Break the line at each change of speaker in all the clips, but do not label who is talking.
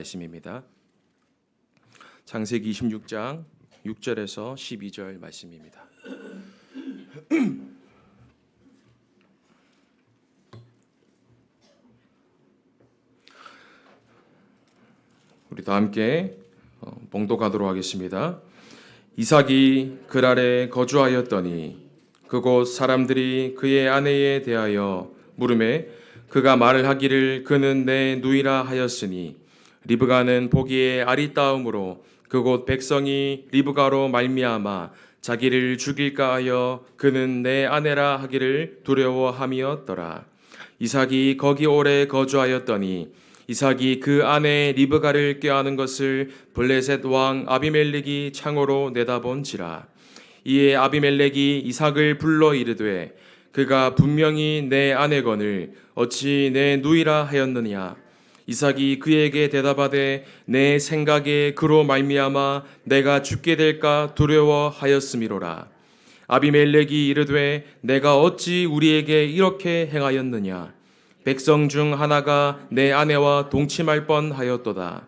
말씀입니다. 창세기 26장 6절에서 12절 말씀입니다. 우리 다 함께 봉독하도록 하겠습니다. 이삭이 그랄에 거주하였더니 그곳 사람들이 그의 아내에 대하여 물으매 그가 말을 하기를 그는 내 누이라 하였으니 리브가는 보기에 아리따움으로 그곳 백성이 리브가로 말미암아 자기를 죽일까 하여 그는 내 아내라 하기를 두려워함이었더라. 이삭이 거기 오래 거주하였더니 이삭이 그 아내 리브가를 꾀하는 것을 블레셋 왕 아비멜렉이 창으로 내다본지라. 이에 아비멜렉이 이삭을 불러 이르되 그가 분명히 내 아내거늘 어찌 내 누이라 하였느냐. 이삭이 그에게 대답하되 내 생각에 그로 말미암아 내가 죽게 될까 두려워하였음이로라. 아비멜렉이 이르되 내가 어찌 우리에게 이렇게 행하였느냐. 백성 중 하나가 내 아내와 동침할 뻔하였도다.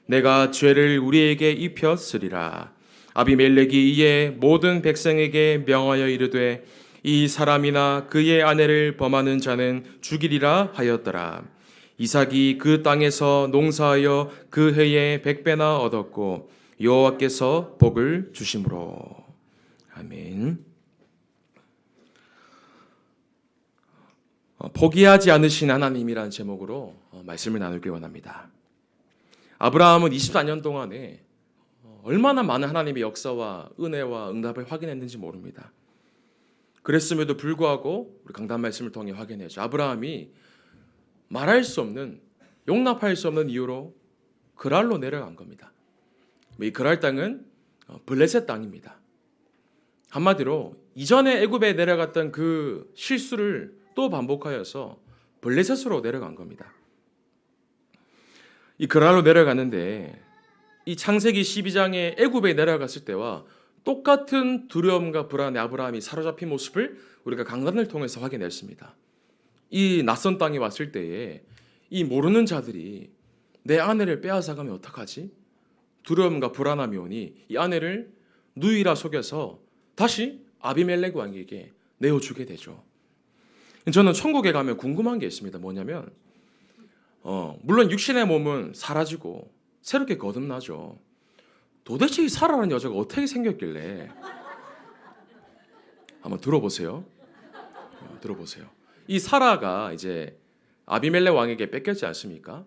내가 죄를 우리에게 입혔으리라. 아비멜렉이 이에 모든 백성에게 명하여 이르되 이 사람이나 그의 아내를 범하는 자는 죽이리라 하였더라. 이삭이 그 땅에서 농사하여 그 해에 100배나 얻었고 여호와께서 복을 주심으로. 아멘. 포기하지 않으신 하나님이라는 제목으로 말씀을 나누기 원합니다. 아브라함은 24년 동안에 얼마나 많은 하나님의 역사와 은혜와 응답을 확인했는지 모릅니다. 그랬음에도 불구하고 우리 강단 말씀을 통해 확인해죠. 아브라함이 말할 수 없는, 용납할 수 없는 이유로 그랄로 내려간 겁니다. 이 그랄 땅은 블레셋 땅입니다. 한마디로 이전에 애굽에 내려갔던 그 실수를 또 반복하여서 블레셋으로 내려간 겁니다. 이 그랄로 내려가는데 이 창세기 12장에 애굽에 내려갔을 때와 똑같은 두려움과 불안에 아브라함이 사로잡힌 모습을 우리가 강단을 통해서 확인했습니다. 이 낯선 땅에 왔을 때에 이 모르는 자들이 내 아내를 빼앗아가면 어떡하지? 두려움과 불안함이 오니 이 아내를 누이라 속여서 다시 아비멜렉 왕에게 내어주게 되죠. 저는 천국에 가면 궁금한 게 있습니다. 뭐냐면 물론 육신의 몸은 사라지고 새롭게 거듭나죠. 도대체 이 사라라는 여자가 어떻게 생겼길래 한번 들어보세요. 들어보세요. 이 사라가 이제 아비멜렉 왕에게 뺏겼지 않습니까?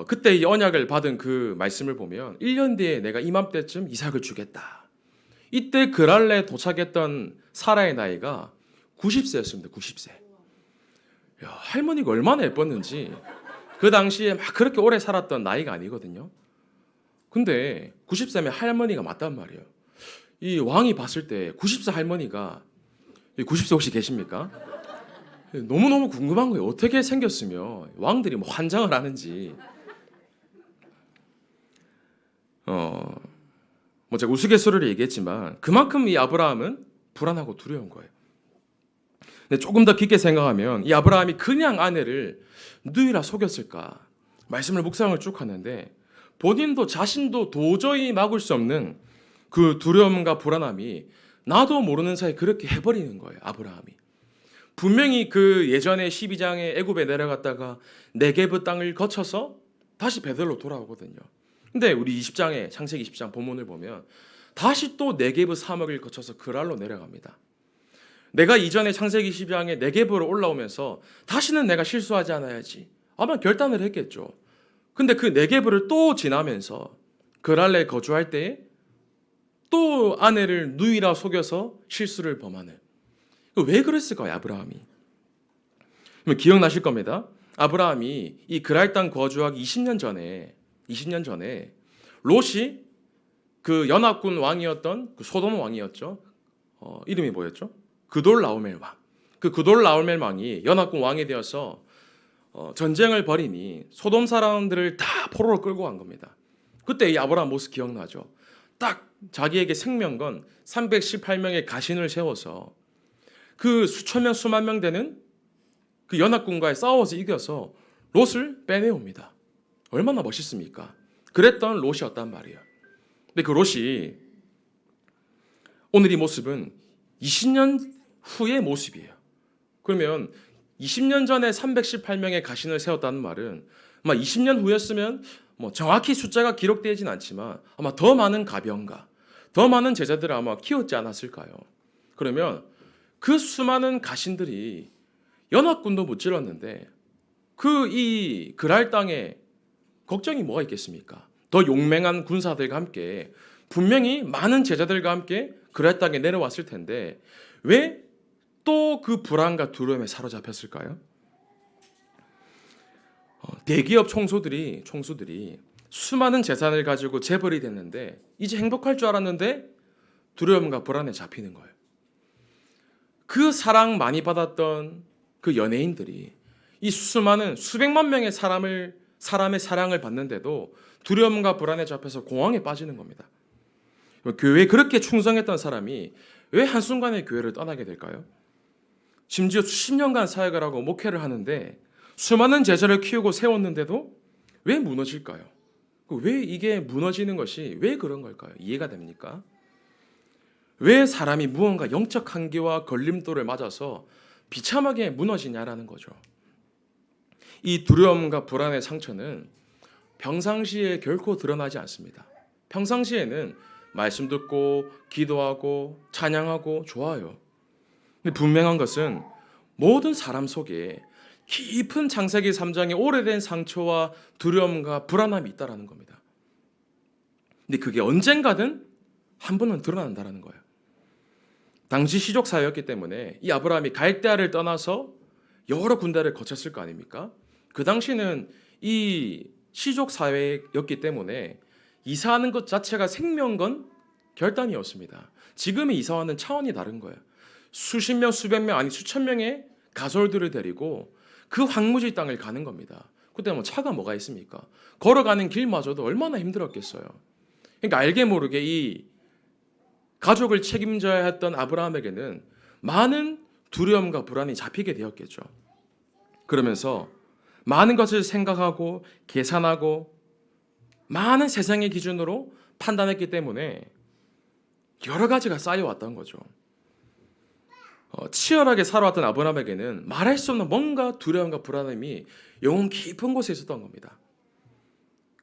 그때 이 언약을 받은 그 말씀을 보면 1년 뒤에 내가 이맘때쯤 이삭을 주겠다. 이때 그랄레에 도착했던 사라의 나이가 90세였습니다. 90세. 야, 할머니가 얼마나 예뻤는지 그 당시에 막 그렇게 오래 살았던 나이가 아니거든요. 근데 90세면 할머니가 맞단 말이에요. 이 왕이 봤을 때 90세 할머니가 90세 혹시 계십니까? 너무너무 궁금한 거예요. 어떻게 생겼으며 왕들이 뭐 환장을 하는지. 뭐 제가 우스갯소리를 얘기했지만 그만큼 이 아브라함은 불안하고 두려운 거예요. 근데 조금 더 깊게 생각하면 이 아브라함이 그냥 아내를 누이라 속였을까? 말씀을 묵상을 쭉 하는데 본인도 자신도 도저히 막을 수 없는 그 두려움과 불안함이 나도 모르는 사이에 그렇게 해버리는 거예요. 아브라함이. 분명히 그 예전에 12장에 애굽에 내려갔다가 네게브 땅을 거쳐서 다시 베들로 돌아오거든요. 근데 우리 20장에 창세기 20장 본문을 보면 다시 또 네게브 사막을 거쳐서 그랄로 내려갑니다. 내가 이전에 창세기 12장에 네게브로 올라오면서 다시는 내가 실수하지 않아야지 아마 결단을 했겠죠. 근데 그 네게브를 또 지나면서 그랄레에 거주할 때에 또 아내를 누이라 속여서 실수를 범하는. 왜 그랬을까요, 아브라함이? 기억나실 겁니다. 아브라함이 이 그랄 땅 거주하기 20년 전에 롯이 그 연합군 왕이었던 그 소돔 왕이었죠. 이름이 뭐였죠? 그돌라오멜 왕. 그 그돌라오멜 왕이 연합군 왕이 되어서 전쟁을 벌이니 소돔 사람들을 다 포로로 끌고 간 겁니다. 그때 이 아브라함 모습 기억나죠? 딱 자기에게 생명건 318명의 가신을 세워서 그 수천 명 수만 명 되는 그 연합군과의 싸워서 이겨서 롯을 빼내옵니다. 얼마나 멋있습니까? 그랬던 롯이었단 말이에요. 근데 그 롯이 오늘 이 모습은 20년 후의 모습이에요. 그러면 20년 전에 318명의 가신을 세웠다는 말은 아마 20년 후였으면 뭐 정확히 숫자가 기록되진 않지만 아마 더 많은 가병과 더 많은 제자들을 아마 키웠지 않았을까요? 그러면 그 수많은 가신들이 연합군도 무찔렀는데 이 그랄 땅에 걱정이 뭐가 있겠습니까? 더 용맹한 군사들과 함께 분명히 많은 제자들과 함께 그랄 땅에 내려왔을 텐데 왜 또 그 불안과 두려움에 사로잡혔을까요? 대기업 총수들이 수많은 재산을 가지고 재벌이 됐는데 이제 행복할 줄 알았는데 두려움과 불안에 잡히는 거예요. 그 사랑 많이 받았던 그 연예인들이 이 수많은 수백만 명의 사람의 사랑을 받는데도 두려움과 불안에 잡혀서 공황에 빠지는 겁니다. 교회에 그렇게 충성했던 사람이 왜 한순간에 교회를 떠나게 될까요? 심지어 수십 년간 사역을 하고 목회를 하는데 수많은 제자를 키우고 세웠는데도 왜 무너질까요? 왜 이게 무너지는 것이 왜 그런 걸까요? 이해가 됩니까? 왜 사람이 무언가 영적 한계와 걸림돌을 맞아서 비참하게 무너지냐라는 거죠. 이 두려움과 불안의 상처는 평상시에 결코 드러나지 않습니다. 평상시에는 말씀 듣고 기도하고 찬양하고 좋아요. 근데 분명한 것은 모든 사람 속에 깊은 창세기 3장의 오래된 상처와 두려움과 불안함이 있다라는 겁니다. 근데 그게 언젠가든 한 번은 드러난다라는 거예요. 당시 시족 사회였기 때문에 이 아브라함이 갈대아를 떠나서 여러 군데를 거쳤을 거 아닙니까? 그 당시는 이 시족 사회였기 때문에 이사하는 것 자체가 생명건 결단이었습니다. 지금의 이사와는 차원이 다른 거예요. 수십 명, 수백 명, 아니 수천 명의 가솔들을 데리고 그 황무지 땅을 가는 겁니다. 그때 뭐 차가 뭐가 있습니까? 걸어가는 길마저도 얼마나 힘들었겠어요. 그러니까 알게 모르게 이 가족을 책임져야 했던 아브라함에게는 많은 두려움과 불안이 잡히게 되었겠죠. 그러면서 많은 것을 생각하고 계산하고 많은 세상의 기준으로 판단했기 때문에 여러 가지가 쌓여왔던 거죠. 치열하게 살아왔던 아브라함에게는 말할 수 없는 뭔가 두려움과 불안함이 영혼 깊은 곳에 있었던 겁니다.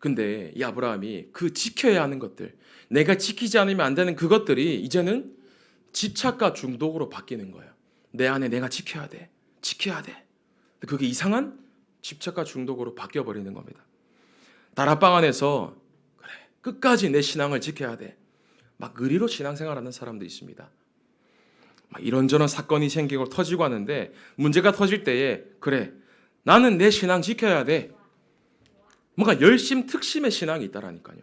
근데 이 아브라함이 그 지켜야 하는 것들, 내가 지키지 않으면 안 되는 그것들이 이제는 집착과 중독으로 바뀌는 거예요. 내 안에 내가 지켜야 돼. 그게 이상한 집착과 중독으로 바뀌어버리는 겁니다. 다락방 안에서 그래, 끝까지 내 신앙을 지켜야 돼. 막 의리로 신앙생활하는 사람도 있습니다. 막 이런저런 사건이 생기고 터지고 하는데 문제가 터질 때에 그래, 나는 내 신앙 지켜야 돼. 뭔가 열심 특심의 신앙이 있다라니까요.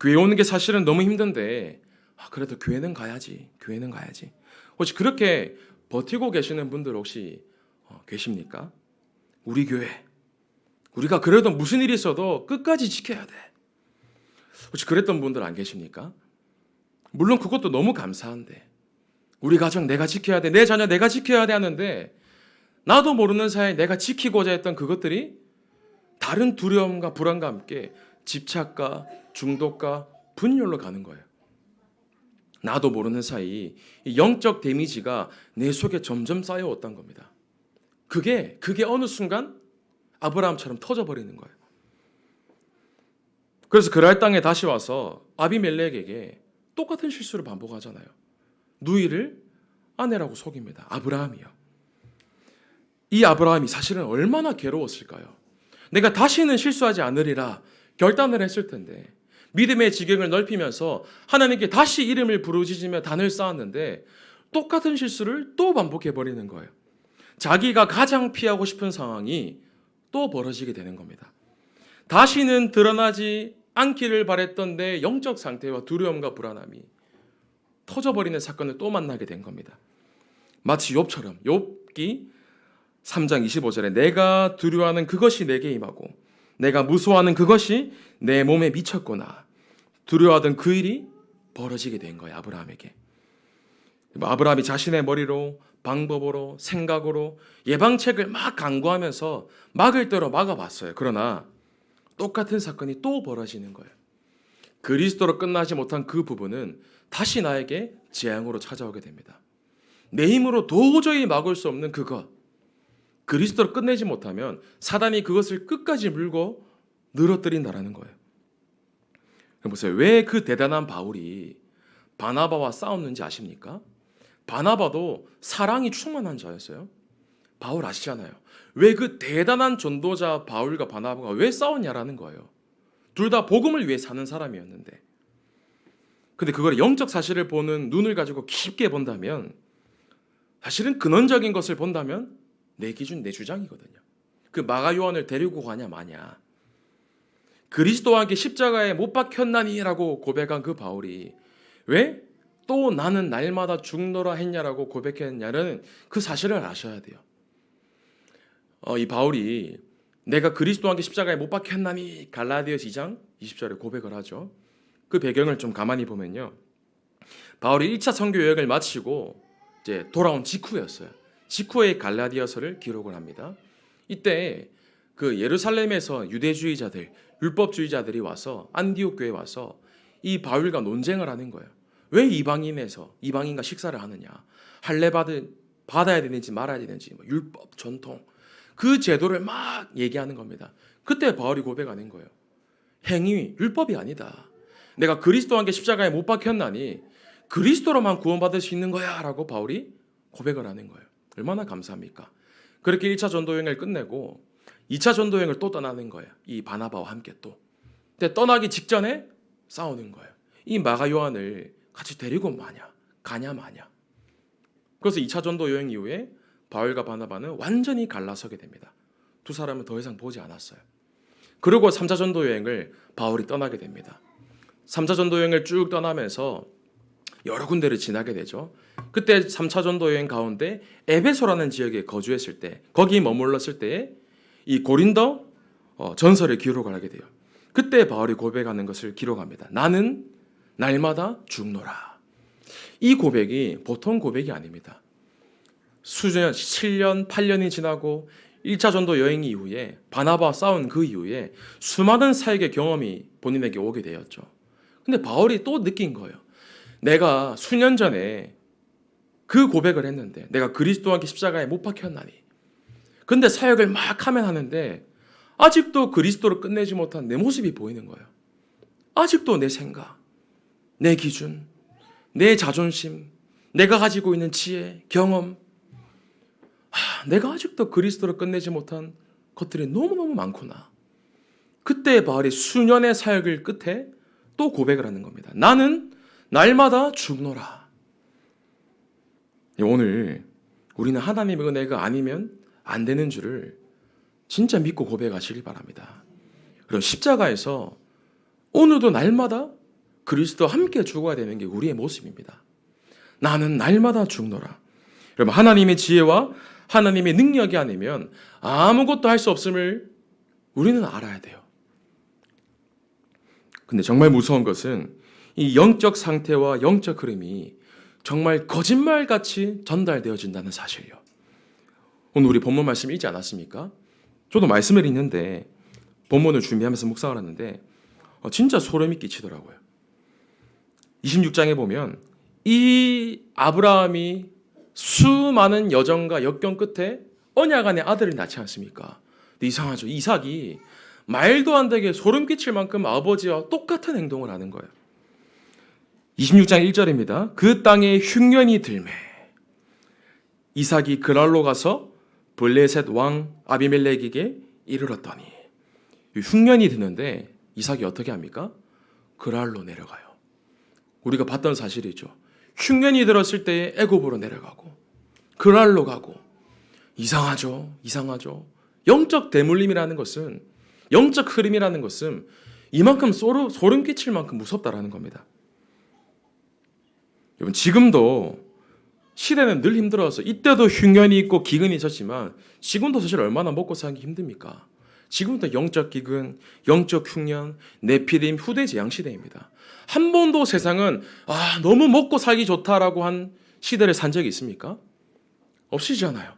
교회 오는 게 사실은 너무 힘든데 그래도 교회는 가야지. 혹시 그렇게 버티고 계시는 분들 혹시 계십니까? 우리 교회, 우리가 그래도 무슨 일이 있어도 끝까지 지켜야 돼. 혹시 그랬던 분들 안 계십니까? 물론 그것도 너무 감사한데 우리 가정 내가 지켜야 돼, 내 자녀 내가 지켜야 돼 하는데 나도 모르는 사이에 내가 지키고자 했던 그것들이 다른 두려움과 불안과 함께 집착과 중독과 분열로 가는 거예요. 나도 모르는 사이 영적 데미지가 내 속에 점점 쌓여왔던 겁니다. 그게 어느 순간 아브라함처럼 터져버리는 거예요. 그래서 그랄 땅에 다시 와서 아비멜렉에게 똑같은 실수를 반복하잖아요. 누이를 아내라고 속입니다. 아브라함이요. 이 아브라함이 사실은 얼마나 괴로웠을까요? 내가 다시는 실수하지 않으리라 결단을 했을 텐데 믿음의 지경을 넓히면서 하나님께 다시 이름을 부르짖으며 단을 쌓았는데 똑같은 실수를 또 반복해버리는 거예요. 자기가 가장 피하고 싶은 상황이 또 벌어지게 되는 겁니다. 다시는 드러나지 않기를 바랬던 내 영적 상태와 두려움과 불안함이 터져버리는 사건을 또 만나게 된 겁니다. 마치 욥처럼 욥기 3장 25절에 내가 두려워하는 그것이 내게 임하고 내가 무서워하는 그것이 내 몸에 미쳤구나. 두려워하던 그 일이 벌어지게 된 거예요. 아브라함에게. 아브라함이 자신의 머리로 방법으로 생각으로 예방책을 막 강구하면서 막을 대로 막아봤어요. 그러나 똑같은 사건이 또 벌어지는 거예요. 그리스도로 끝나지 못한 그 부분은 다시 나에게 재앙으로 찾아오게 됩니다. 내 힘으로 도저히 막을 수 없는 그것, 그리스도로 끝내지 못하면 사단이 그것을 끝까지 물고 늘어뜨린다라는 거예요. 보세요. 왜 그 대단한 바울이 바나바와 싸웠는지 아십니까? 바나바도 사랑이 충만한 자였어요. 바울 아시잖아요. 왜 그 대단한 전도자 바울과 바나바가 왜 싸웠냐라는 거예요. 둘 다 복음을 위해 사는 사람이었는데. 근데 그걸 영적 사실을 보는 눈을 가지고 깊게 본다면, 사실은 근원적인 것을 본다면 내 기준, 내 주장이거든요. 그 마가 요한을 데리고 가냐 마냐, 그리스도와 함께 십자가에 못 박혔나니라고 고백한 그 바울이 왜 또 나는 날마다 죽노라 했냐라고 고백했냐는 그 사실을 아셔야 돼요. 이 바울이 내가 그리스도와 함께 십자가에 못 박혔나니 갈라디아서 2장 20절에 고백을 하죠. 그 배경을 좀 가만히 보면요, 바울이 1차 선교 여행을 마치고 이제 돌아온 직후였어요. 직후에 갈라디아서를 기록을 합니다. 이때 그 예루살렘에서 유대주의자들, 율법주의자들이 와서 안디옥 교회에 와서 이 바울과 논쟁을 하는 거예요. 왜 이방인과 식사를 하느냐, 할례 받아야 되는지 말아야 되는지, 율법, 전통, 그 제도를 막 얘기하는 겁니다. 그때 바울이 고백하는 거예요. 행위, 율법이 아니다. 내가 그리스도와 함께 십자가에 못 박혔나니 그리스도로만 구원받을 수 있는 거야 라고 바울이 고백을 하는 거예요. 얼마나 감사합니까? 그렇게 1차 전도여행을 끝내고 2차 전도여행을 또 떠나는 거예요. 이 바나바와 함께 또. 근데 떠나기 직전에 싸우는 거예요. 이 마가 요한을 같이 데리고 가냐 마냐. 그래서 2차 전도여행 이후에 바울과 바나바는 완전히 갈라서게 됩니다. 두 사람은 더 이상 보지 않았어요. 그리고 3차 전도여행을 바울이 떠나게 됩니다. 3차 전도여행을 쭉 떠나면서 여러 군데를 지나게 되죠. 그때 3차 전도여행 가운데 에베소라는 지역에 거주했을 때, 거기 머물렀을 때에 이 고린도 전서를 기록을 하게 돼요. 그때 바울이 고백하는 것을 기록합니다. 나는 날마다 죽노라. 이 고백이 보통 고백이 아닙니다. 수년, 7년, 8년이 지나고 1차 전도 여행 이후에 바나바와 싸운 그 이후에 수많은 사역의 경험이 본인에게 오게 되었죠. 근데 바울이 또 느낀 거예요. 내가 수년 전에 그 고백을 했는데 내가 그리스도와 함께 십자가에 못 박혔나니, 근데 사역을 막 하는데 아직도 그리스도를 끝내지 못한 내 모습이 보이는 거예요. 아직도 내 생각, 내 기준, 내 자존심, 내가 가지고 있는 지혜, 경험, 내가 아직도 그리스도를 끝내지 못한 것들이 너무너무 많구나. 그때 바울이 수년의 사역을 끝에 또 고백을 하는 겁니다. 나는 날마다 죽노라. 오늘 우리는 하나님의 은혜가 아니면 안 되는 줄을 진짜 믿고 고백하시길 바랍니다. 그럼 십자가에서 오늘도 날마다 그리스도와 함께 죽어야 되는 게 우리의 모습입니다. 나는 날마다 죽노라. 여러분, 하나님의 지혜와 하나님의 능력이 아니면 아무것도 할 수 없음을 우리는 알아야 돼요. 근데 정말 무서운 것은 이 영적 상태와 영적 흐름이 정말 거짓말같이 전달되어진다는 사실이요. 오늘 우리 본문 말씀 읽지 않았습니까? 저도 말씀을 읽는데 본문을 준비하면서 묵상을 하는데 진짜 소름이 끼치더라고요. 26장에 보면 이 아브라함이 수많은 여정과 역경 끝에 언약 안에 아들을 낳지 않습니까? 근데 이상하죠. 이삭이 말도 안 되게 소름 끼칠 만큼 아버지와 똑같은 행동을 하는 거예요. 26장 1절입니다. 그 땅에 흉년이 들매 이삭이 그랄로 가서 블레셋 왕 아비멜렉에게 이르렀더니, 흉년이 드는데 이삭이 어떻게 합니까? 그랄로 내려가요. 우리가 봤던 사실이죠. 흉년이 들었을 때에 애굽으로 내려가고 그랄로 가고. 이상하죠. 영적 대물림이라는 것은, 영적 흐름이라는 것은 이만큼 소름 끼칠 만큼 무섭다라는 겁니다. 여러분, 지금도 시대는 늘 힘들어서 이때도 흉년이 있고 기근이 있었지만 지금도 사실 얼마나 먹고 사기 힘듭니까? 지금도 영적 기근, 영적 흉년, 네피림, 후대 재앙 시대입니다. 한 번도 세상은 너무 먹고 살기 좋다라고 한 시대를 산 적이 있습니까? 없으시잖아요.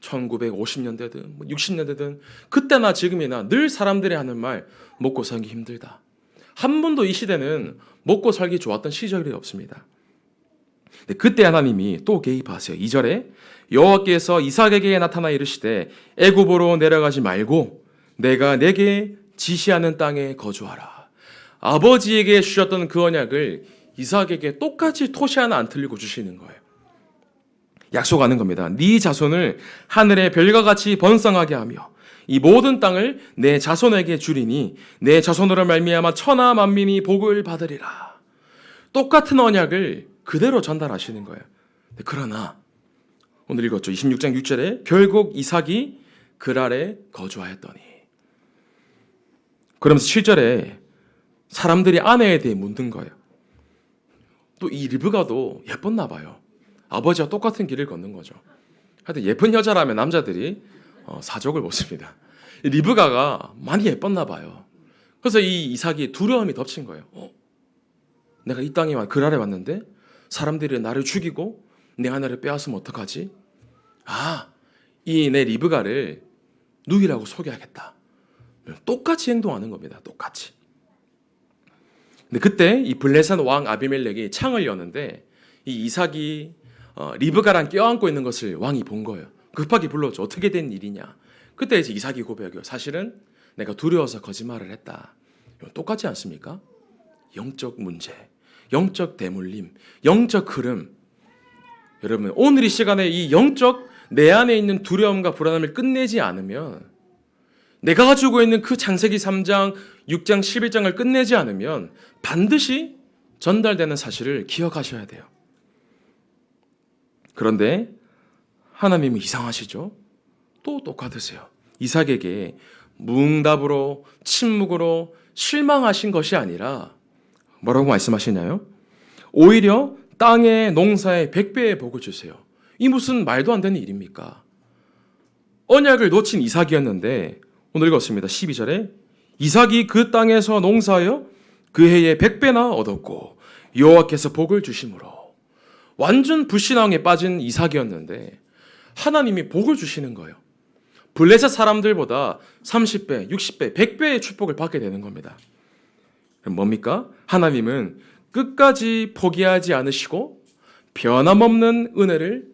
1950년대든 60년대든 그때나 지금이나 늘 사람들이 하는 말 먹고 살기 힘들다. 한 번도 이 시대는 먹고 살기 좋았던 시절이 없습니다. 근데 그때 하나님이 또 개입하세요. 2절에 여호와께서 이삭에게 나타나 이르시되 애굽으로 내려가지 말고 내가 내게 지시하는 땅에 거주하라. 아버지에게 주셨던 그 언약을 이삭에게 똑같이 토시 하나 안 틀리고 주시는 거예요. 약속하는 겁니다. 네 자손을 하늘의 별과 같이 번성하게 하며 이 모든 땅을 내 자손에게 주리니 내 자손으로 말미암아 천하 만민이 복을 받으리라. 똑같은 언약을 그대로 전달하시는 거예요. 그러나 오늘 읽었죠. 26장 6절에 결국 이삭이 그랄에 거주하였더니, 그러면서 7절에 사람들이 아내에 대해 묻는 거예요. 또 이 리브가도 예뻤나 봐요. 아버지와 똑같은 길을 걷는 거죠. 하여튼 예쁜 여자라면 남자들이 사족을 못 씁니다. 리브가가 많이 예뻤나 봐요. 그래서 이 이삭이 두려움이 덮친 거예요. 내가 이 땅에 그랄에 왔는데 사람들이 나를 죽이고 내 하나를 빼앗으면 어떡하지? 이 내 리브가를 누이라고 소개하겠다. 똑같이 행동하는 겁니다. 똑같이. 근데 그때 이 블레셋 왕 아비멜렉이 창을 여는데 이 이삭이 리브가랑 껴안고 있는 것을 왕이 본 거예요. 급하게 불렀죠. 어떻게 된 일이냐? 그때 이제 이삭이 고백해요. 사실은 내가 두려워서 거짓말을 했다. 똑같지 않습니까? 영적 문제, 영적 대물림, 영적 흐름. 여러분, 오늘 이 시간에 이 영적 내 안에 있는 두려움과 불안함을 끝내지 않으면, 내가 가지고 있는 그 창세기 3장, 6장, 11장을 끝내지 않으면 반드시 전달되는 사실을 기억하셔야 돼요. 그런데 하나님은 이상하시죠? 또 똑같으세요. 이삭에게 무응답으로, 침묵으로 실망하신 것이 아니라 뭐라고 말씀하시나요? 오히려 땅의 농사에 100배의 복을 주세요. 이 무슨 말도 안 되는 일입니까? 언약을 놓친 이삭이었는데 오늘 읽었습니다. 12절에 이삭이 그 땅에서 농사하여 그 해에 100배나 얻었고 여호와께서 복을 주심으로. 완전 불신앙에 빠진 이삭이었는데 하나님이 복을 주시는 거예요. 블레셋 사람들보다 30배, 60배, 100배의 축복을 받게 되는 겁니다. 그럼 뭡니까? 하나님은 끝까지 포기하지 않으시고 변함없는 은혜를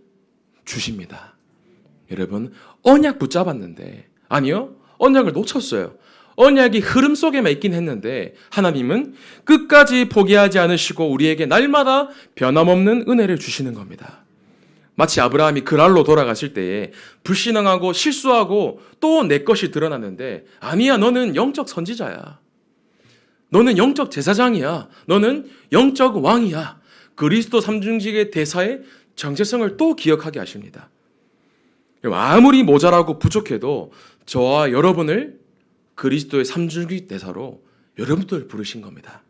주십니다. 여러분, 언약 붙잡았는데, 아니요, 언약을 놓쳤어요. 언약이 흐름 속에만 있긴 했는데 하나님은 끝까지 포기하지 않으시고 우리에게 날마다 변함없는 은혜를 주시는 겁니다. 마치 아브라함이 그랄로 돌아갔을 때에 불신앙하고 실수하고 또 내 것이 드러났는데, 아니야, 너는 영적 선지자야. 너는 영적 제사장이야. 너는 영적 왕이야. 그리스도 삼중직의 대사의 정체성을 또 기억하게 하십니다. 아무리 모자라고 부족해도 저와 여러분을 그리스도의 삼중직 대사로 여러분들 부르신 겁니다.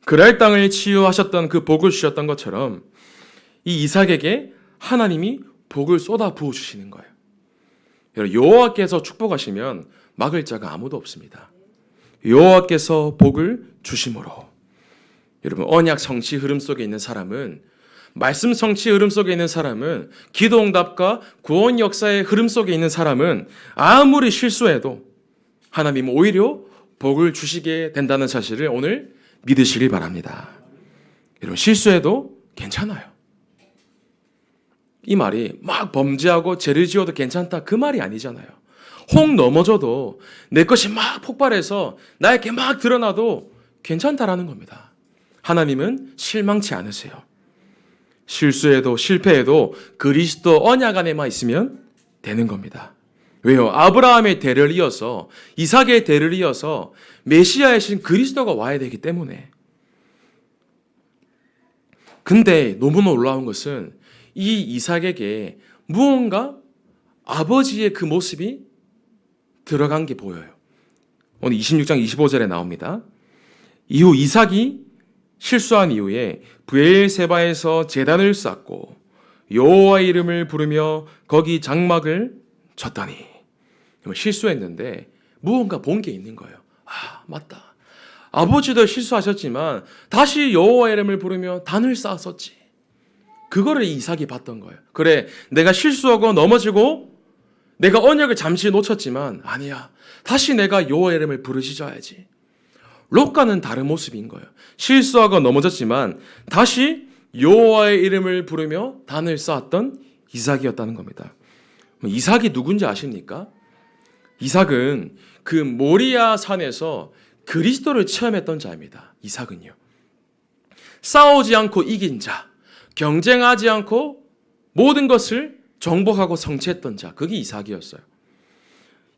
그랄 땅을 치유하셨던 그 복을 주셨던 것처럼 이 이삭에게 하나님이 복을 쏟아 부어주시는 거예요. 여호와께서 축복하시면 막을 자가 아무도 없습니다. 여호와께서 복을 주심으로. 여러분, 언약 성취 흐름 속에 있는 사람은, 말씀 성취 흐름 속에 있는 사람은, 기도 응답과 구원 역사의 흐름 속에 있는 사람은 아무리 실수해도 하나님은 오히려 복을 주시게 된다는 사실을 오늘 믿으시길 바랍니다. 여러분, 실수해도 괜찮아요. 이 말이 막 범죄하고 죄를 지어도 괜찮다, 그 말이 아니잖아요. 혹 넘어져도 내 것이 막 폭발해서 나에게 막 드러나도 괜찮다라는 겁니다. 하나님은 실망치 않으세요. 실수해도 실패해도 그리스도 언약 안에만 있으면 되는 겁니다. 왜요? 아브라함의 대를 이어서, 이삭의 대를 이어서 메시아이신 그리스도가 와야 되기 때문에. 근데 너무 놀라운 것은 이 이삭에게 무언가 아버지의 그 모습이 들어간 게 보여요. 오늘 26장 25절에 나옵니다. 이후 이삭이 실수한 이후에 브엘세바에서 제단을 쌓고 여호와의 이름을 부르며 거기 장막을 쳤더니, 실수했는데 무언가 본 게 있는 거예요. 맞다. 아버지도 실수하셨지만 다시 여호와의 이름을 부르며 단을 쌓았었지. 그거를 이삭이 봤던 거예요. 그래, 내가 실수하고 넘어지고 내가 언약을 잠시 놓쳤지만 아니야. 다시 내가 여호와의 이름을 부르짖어야지. 롯과는 다른 모습인 거예요. 실수하고 넘어졌지만 다시 여호와의 이름을 부르며 단을 쌓았던 이삭이었다는 겁니다. 이삭이 누군지 아십니까? 이삭은 그 모리아 산에서 그리스도를 체험했던 자입니다. 이삭은요. 싸우지 않고 이긴 자, 경쟁하지 않고 모든 것을 정복하고 성취했던 자, 그게 이삭이었어요.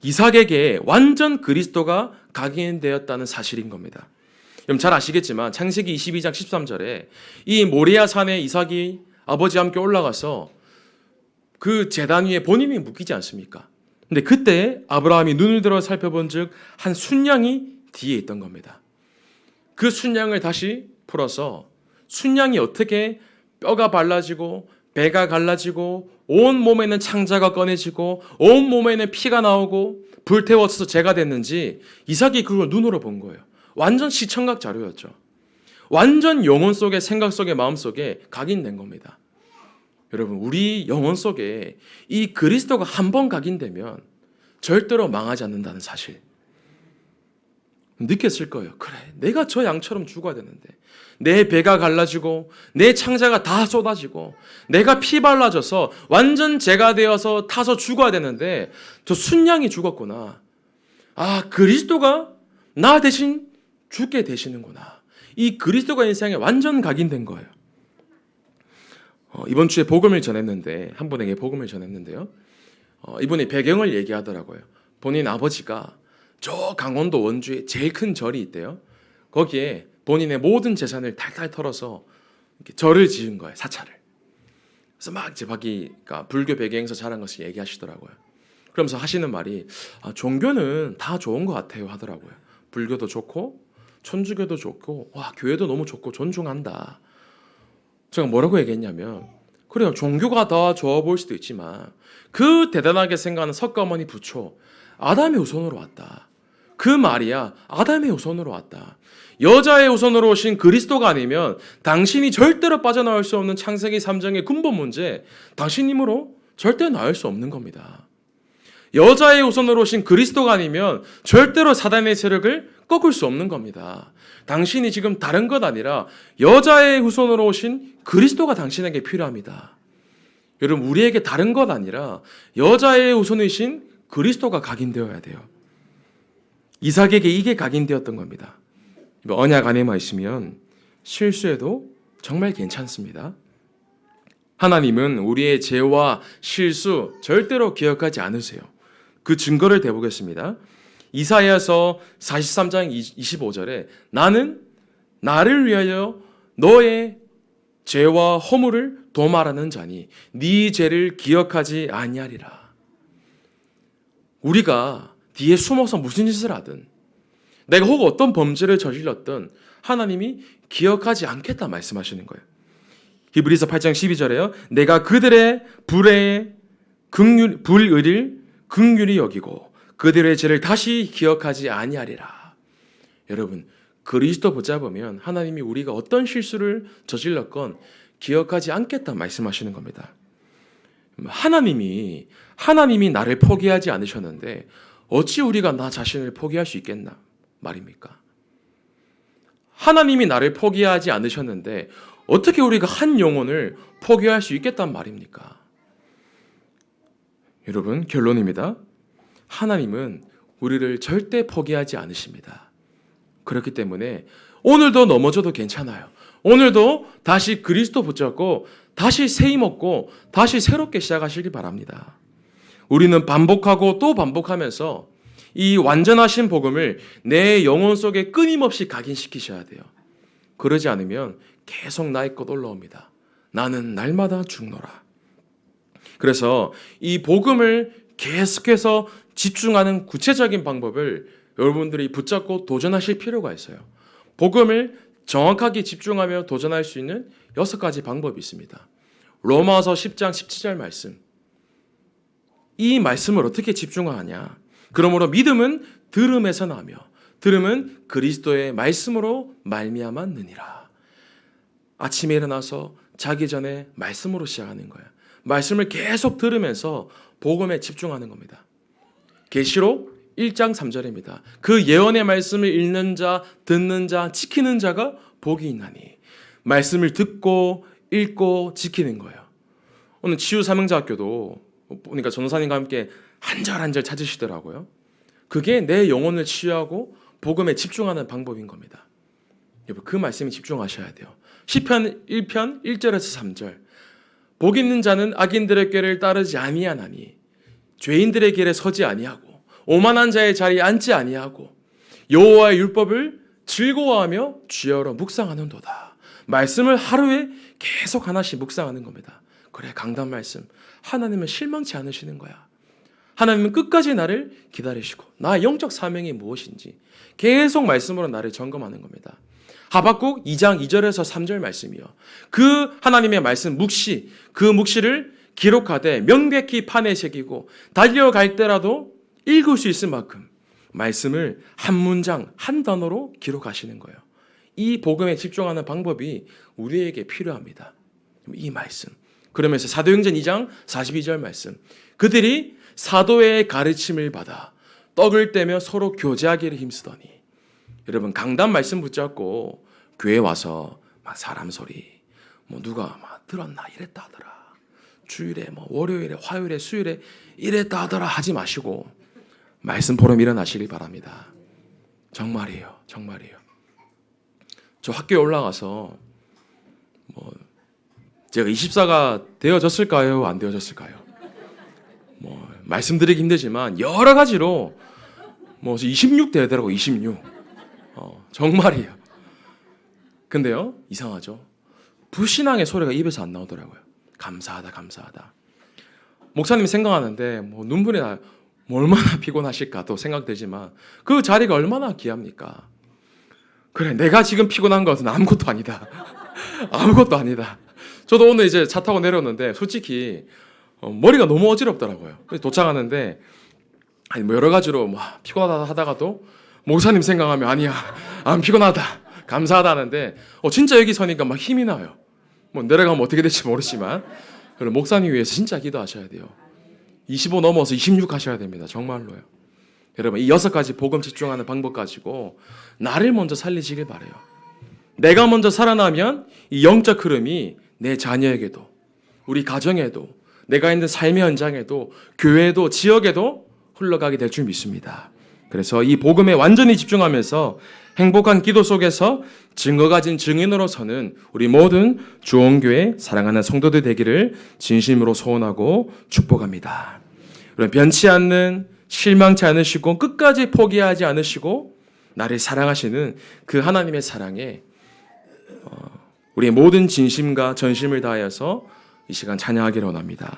이삭에게 완전 그리스도가 각인되었다는 사실인 겁니다. 여러분 잘 아시겠지만 창세기 22장 13절에 이 모리아 산에 이삭이 아버지와 함께 올라가서 그 제단 위에 본인이 묶이지 않습니까? 근데 그때 아브라함이 눈을 들어 살펴본 즉 한 순양이 뒤에 있던 겁니다. 그 순양을 다시 풀어서 순양이 어떻게 뼈가 발라지고 배가 갈라지고 온 몸에는 창자가 꺼내지고 온 몸에는 피가 나오고 불태워서 재가 됐는지 이삭이 그걸 눈으로 본 거예요. 완전 시청각 자료였죠. 완전 영혼 속에 생각 속에 마음 속에 각인된 겁니다. 여러분 우리 영혼 속에 이 그리스도가 한 번 각인되면 절대로 망하지 않는다는 사실 느꼈을 거예요. 그래, 내가 저 양처럼 죽어야 되는데 내 배가 갈라지고 내 창자가 다 쏟아지고 내가 피 발라져서 완전 재가 되어서 타서 죽어야 되는데 저 순양이 죽었구나. 아, 그리스도가 나 대신 죽게 되시는구나. 이 그리스도가 인생에 완전 각인된 거예요. 이번 주에 복음을 전했는데 한 분에게 복음을 전했는데요. 이분이 배경을 얘기하더라고요. 본인 아버지가 저 강원도 원주에 제일 큰 절이 있대요. 거기에 본인의 모든 재산을 탈탈 털어서 이렇게 절을 지은 거예요. 사찰을. 그래서 막 이제 자기가 불교 배경에서 자란 것을 얘기하시더라고요. 그러면서 하시는 말이 종교는 다 좋은 것 같아요 하더라고요. 불교도 좋고 천주교도 좋고 와 교회도 너무 좋고 존중한다. 제가 뭐라고 얘기했냐면 그래요. 종교가 더 좋아 보일 수도 있지만 그 대단하게 생각하는 석가모니 부처 아담의 후손으로 왔다. 그 말이야. 아담의 후손으로 왔다. 여자의 후손으로 오신 그리스도가 아니면 당신이 절대로 빠져나올 수 없는 창세기 3장의 근본 문제 당신 힘으로 절대 나올 수 없는 겁니다. 여자의 후손으로 오신 그리스도가 아니면 절대로 사단의 세력을 꺾을 수 없는 겁니다. 당신이 지금 다른 것 아니라 여자의 후손으로 오신 그리스도가 당신에게 필요합니다. 여러분 우리에게 다른 것 아니라 여자의 후손이신 그리스도가 각인되어야 돼요. 이삭에게 이게 각인되었던 겁니다. 언약 안에만 있으면 실수해도 정말 괜찮습니다. 하나님은 우리의 죄와 실수 절대로 기억하지 않으세요. 그 증거를 대보겠습니다. 이사야서 43장 25절에 나는 나를 위하여 너의 죄와 허물을 도말하는 자니 네 죄를 기억하지 아니하리라. 우리가 뒤에 숨어서 무슨 짓을 하든 내가 혹 어떤 범죄를 저질렀든 하나님이 기억하지 않겠다 말씀하시는 거예요. 히브리서 8장 12절에요. 내가 그들의 불의를 긍휼히 여기고 그들의 죄를 다시 기억하지 아니하리라. 여러분 그리스도 붙잡으면 하나님이 우리가 어떤 실수를 저질렀건 기억하지 않겠다 말씀하시는 겁니다. 하나님이 나를 포기하지 않으셨는데 어찌 우리가 나 자신을 포기할 수 있겠나 말입니까? 하나님이 나를 포기하지 않으셨는데 어떻게 우리가 한 영혼을 포기할 수 있겠단 말입니까? 여러분 결론입니다. 하나님은 우리를 절대 포기하지 않으십니다. 그렇기 때문에 오늘도 넘어져도 괜찮아요. 오늘도 다시 그리스도 붙잡고 다시 새 힘 얻고 다시 새롭게 시작하시기 바랍니다. 우리는 반복하고 또 반복하면서 이 완전하신 복음을 내 영혼 속에 끊임없이 각인시키셔야 돼요. 그러지 않으면 계속 나의 것 올라옵니다. 나는 날마다 죽노라. 그래서 이 복음을 계속해서 집중하는 구체적인 방법을 여러분들이 붙잡고 도전하실 필요가 있어요. 복음을 정확하게 집중하며 도전할 수 있는 6가지 방법이 있습니다. 로마서 10장 17절 말씀. 이 말씀을 어떻게 집중하냐? 그러므로 믿음은 들음에서 나며 들음은 그리스도의 말씀으로 말미암았느니라. 아침에 일어나서 자기 전에 말씀으로 시작하는 거예요. 말씀을 계속 들으면서 복음에 집중하는 겁니다. 계시록 1장 3절입니다. 그 예언의 말씀을 읽는 자, 듣는 자, 지키는 자가 복이 있나니. 말씀을 듣고 읽고 지키는 거예요. 오늘 치유사명자학교도 보니까 전도사님과 함께 한 절 한 절 찾으시더라고요. 그게 내 영혼을 치유하고 복음에 집중하는 방법인 겁니다. 여러분, 그 말씀에 집중하셔야 돼요. 시편 1편 1절에서 3절. 복 있는 자는 악인들의 꾀를 따르지 아니하나니 죄인들의 길에 서지 아니하고 오만한 자의 자리에 앉지 아니하고 여호와의 율법을 즐거워하며 주여로 묵상하는도다. 말씀을 하루에 계속 하나씩 묵상하는 겁니다. 그래, 강단 말씀. 하나님은 실망치 않으시는 거야. 하나님은 끝까지 나를 기다리시고 나의 영적 사명이 무엇인지 계속 말씀으로 나를 점검하는 겁니다. 하박국 2장 2절에서 3절 말씀이요. 그 하나님의 말씀 묵시, 그 묵시를 기록하되 명백히 판에 새기고 달려갈 때라도 읽을 수 있을 만큼 말씀을 한 문장 한 단어로 기록하시는 거예요. 이 복음에 집중하는 방법이 우리에게 필요합니다. 이 말씀. 그러면서 사도행전 2장 42절 말씀. 그들이 사도의 가르침을 받아 떡을 떼며 서로 교제하기를 힘쓰더니. 여러분, 강단 말씀 붙잡고 교회 와서 막 사람 소리, 뭐 누가 막 들었나 이랬다 하더라. 주일에 뭐 월요일에 화요일에 수요일에 이랬다 하더라 하지 마시고 말씀 보러 일어나시길 바랍니다. 정말이에요. 정말이에요. 저 학교에 올라가서 뭐 제가 24가 되어졌을까요? 안 되어졌을까요? 뭐 말씀드리기 힘들지만 여러 가지로 뭐 26 되더라고. 26. 정말이에요. 근데요, 이상하죠. 불신앙의 소리가 입에서 안 나오더라고요. 감사하다, 감사하다. 목사님 생각하는데 뭐 눈물이 나요. 뭐 얼마나 피곤하실까 또 생각되지만 그 자리가 얼마나 귀합니까? 그래, 내가 지금 피곤한 것은 아무것도 아니다. 아무것도 아니다. 저도 오늘 이제 차 타고 내려오는데 솔직히 머리가 너무 어지럽더라고요. 그래서 도착하는데 아니 뭐 여러 가지로 뭐 피곤하다 하다가도 목사님 생각하면 아니야, 안 피곤하다, 감사하다 하는데 진짜 여기 서니까 막 힘이 나요. 뭐 내려가면 어떻게 될지 모르지만 그럼 목사님 위해서 진짜 기도하셔야 돼요. 25 넘어서 26 하셔야 됩니다. 정말로요. 여러분, 이 6가지 복음 집중하는 방법 가지고 나를 먼저 살리시길 바라요. 내가 먼저 살아나면 이 영적 흐름이 내 자녀에게도, 우리 가정에도, 내가 있는 삶의 현장에도, 교회에도, 지역에도 흘러가게 될 줄 믿습니다. 그래서 이 복음에 완전히 집중하면서 행복한 기도 속에서 증거 가진 증인으로서는 우리 모든 주원교회 사랑하는 성도들 되기를 진심으로 소원하고 축복합니다. 변치 않는, 실망치 않으시고 끝까지 포기하지 않으시고 나를 사랑하시는 그 하나님의 사랑에 우리의 모든 진심과 전심을 다하여서 이 시간 찬양하기를 원합니다.